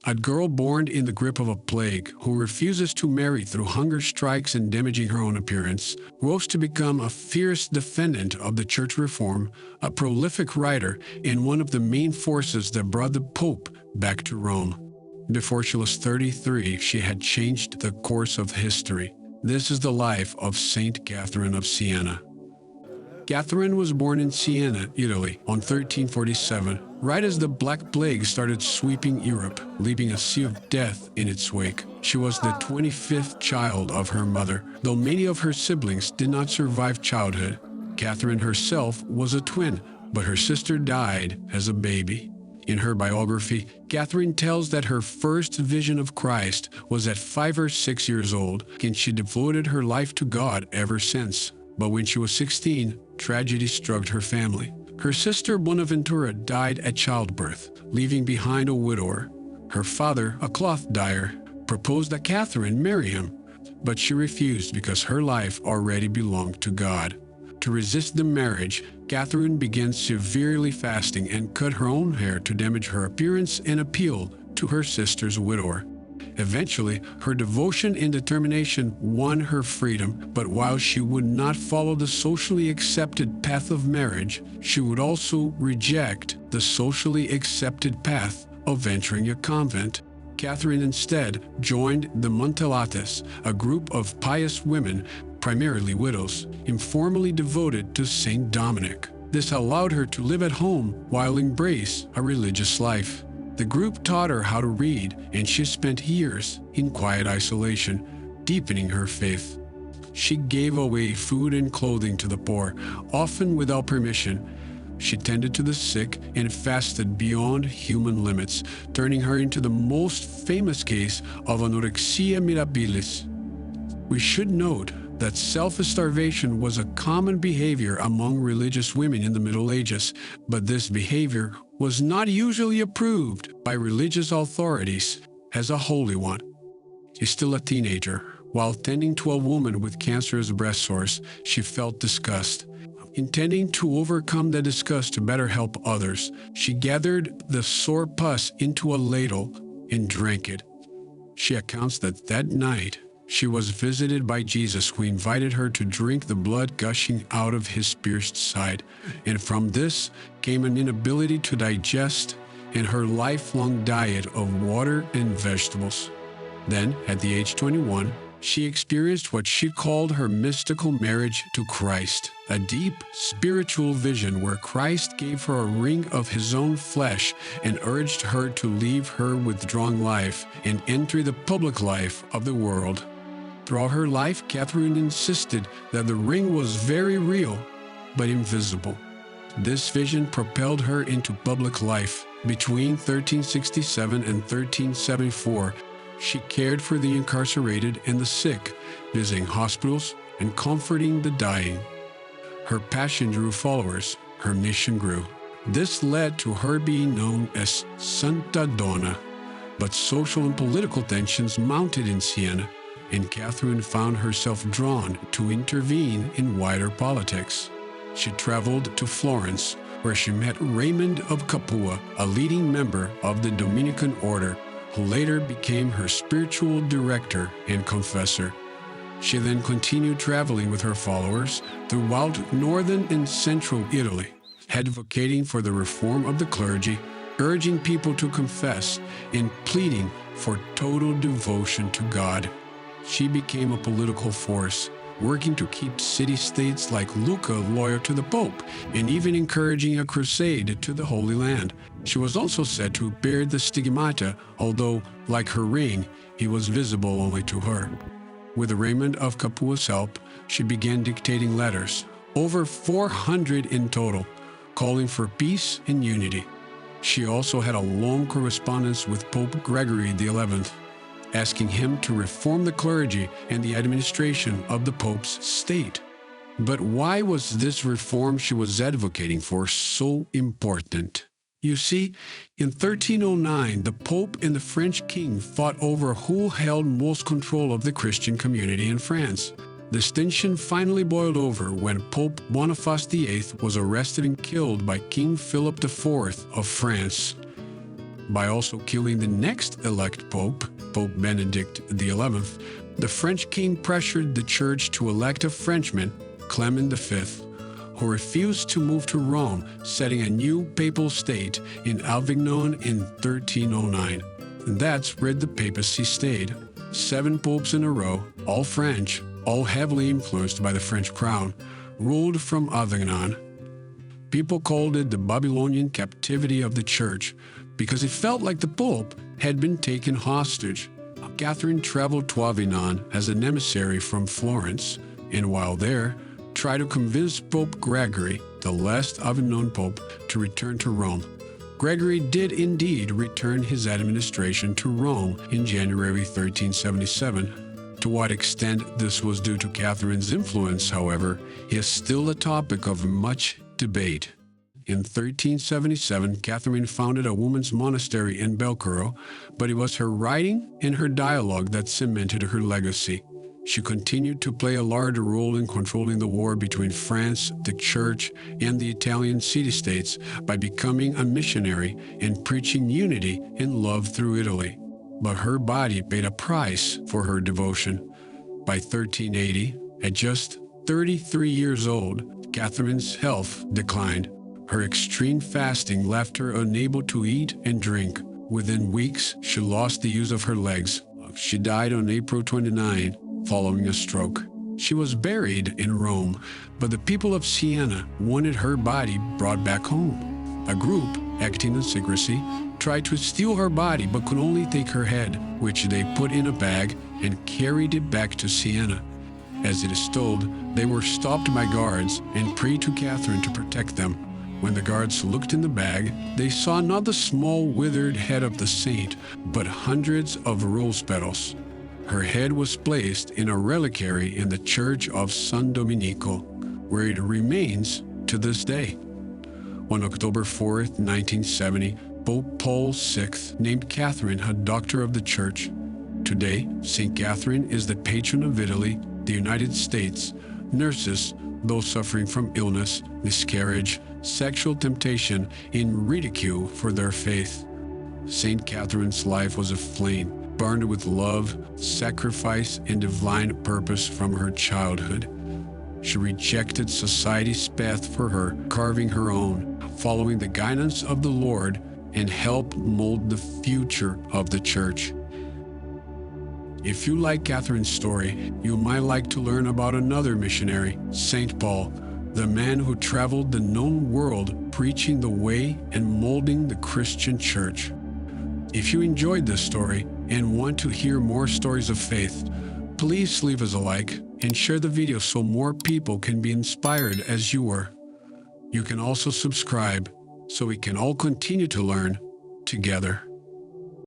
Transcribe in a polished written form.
a girl born in the grip of a plague, who refuses to marry through hunger strikes and damaging her own appearance, rose to become a fierce defendant of the church reform, a prolific writer, and one of the main forces that brought the Pope back to Rome. Before she was 33, she had changed the course of history. This is the life of Saint Catherine of Siena. Catherine was born in Siena, Italy, on 1347, right as the Black Plague started sweeping Europe, leaving a sea of death in its wake. She was the 25th child of her mother, though many of her siblings did not survive childhood. Catherine herself was a twin, but her sister died as a baby. In her biography, Catherine tells that her first vision of Christ was at 5 or 6 years old, and she devoted her life to God ever since. But when she was 16, tragedy struck her family. Her sister Bonaventura died at childbirth, leaving behind a widower. Her father, a cloth dyer, proposed that Catherine marry him, but she refused because her life already belonged to God. To resist the marriage, Catherine began severely fasting and cut her own hair to damage her appearance and appeal to her sister's widower. Eventually, her devotion and determination won her freedom, but while she would not follow the socially accepted path of marriage, she would also reject the socially accepted path of entering a convent. Catherine instead joined the Montellates, a group of pious women, primarily widows, informally devoted to Saint Dominic. This allowed her to live at home while embrace a religious life. The group taught her how to read, and she spent years in quiet isolation, deepening her faith. She gave away food and clothing to the poor, often without permission. She tended to the sick and fasted beyond human limits, turning her into the most famous case of anorexia mirabilis. We should note that self-starvation was a common behavior among religious women in the Middle Ages, but this behavior was not usually approved by religious authorities as a holy one. Still a teenager, while tending to a woman with cancerous breast sores, she felt disgust. Intending to overcome the disgust to better help others, she gathered the sore pus into a ladle and drank it. She recounts that night, she was visited by Jesus, who invited her to drink the blood gushing out of his pierced side, and from this came an inability to digest and her lifelong diet of water and vegetables. Then, at the age 21, she experienced what she called her mystical marriage to Christ, a deep spiritual vision where Christ gave her a ring of his own flesh and urged her to leave her withdrawn life and enter the public life of the world. Throughout her life, Catherine insisted that the ring was very real, but invisible. This vision propelled her into public life. Between 1367 and 1374, she cared for the incarcerated and the sick, visiting hospitals and comforting the dying. Her passion drew followers, her mission grew. This led to her being known as Santa Donna. But social and political tensions mounted in Siena, and Catherine found herself drawn to intervene in wider politics. She traveled to Florence, where she met Raymond of Capua, a leading member of the Dominican order, who later became her spiritual director and confessor. She then continued traveling with her followers throughout northern and central Italy, advocating for the reform of the clergy, urging people to confess, and pleading for total devotion to God. She became a political force, working to keep city-states like Lucca loyal to the Pope, and even encouraging a crusade to the Holy Land. She was also said to bear the stigmata, although, like her ring, it was visible only to her. With Raymond of Capua's help, she began dictating letters, over 400 in total, calling for peace and unity. She also had a long correspondence with Pope Gregory XI, asking him to reform the clergy and the administration of the Pope's state. But why was this reform she was advocating for so important? You see, in 1309, the Pope and the French king fought over who held most control of the Christian community in France. This tension finally boiled over when Pope Boniface VIII was arrested and killed by King Philip IV of France. by also killing the next elect pope, Pope Benedict XI, the French king pressured the church to elect a Frenchman, Clement V, who refused to move to Rome, setting a new papal state in Avignon in 1309. And that's where the papacy stayed. 7 popes in a row, all French, all heavily influenced by the French crown, ruled from Avignon. People called it the Babylonian captivity of the church because it felt like the pope had been taken hostage. Catherine traveled to Avignon as an emissary from Florence, and while there, tried to convince Pope Gregory, the last Avignon pope, to return to Rome. Gregory did indeed return his administration to Rome in January 1377. To what extent this was due to Catherine's influence, however, is still a topic of much debate. In 1377, Catherine founded a women's monastery in Belcoro, but it was her writing and her dialogue that cemented her legacy. She continued to play a larger role in controlling the war between France, the Church, and the Italian city-states by becoming a missionary and preaching unity and love through Italy. But her body paid a price for her devotion. By 1380, at just 33 years old, Catherine's health declined. Her extreme fasting left her unable to eat and drink. Within weeks, she lost the use of her legs. She died on April 29, following a stroke. She was buried in Rome, but the people of Siena wanted her body brought back home. A group, acting in secrecy, tried to steal her body but could only take her head, which they put in a bag and carried it back to Siena. As it is told, they were stopped by guards and prayed to Catherine to protect them. When the guards looked in the bag, they saw not the small withered head of the saint, but hundreds of rose petals. Her head was placed in a reliquary in the church of San Domenico, where it remains to this day. On October 4, 1970, Pope Paul VI named Catherine a Doctor of the Church. Today, St. Catherine is the patron of Italy, the United States, nurses, those suffering from illness, miscarriage, sexual temptation, and ridicule for their faith. St. Catherine's life was a flame, burned with love, sacrifice, and divine purpose from her childhood. She rejected society's path for her, carving her own, following the guidance of the Lord, and helped mold the future of the Church. If you like Catherine's story, you might like to learn about another missionary, St. Paul, the man who traveled the known world preaching the way and molding the Christian Church. If you enjoyed this story and want to hear more stories of faith, please leave us a like and share the video so more people can be inspired as you were. You can also subscribe so we can all continue to learn together.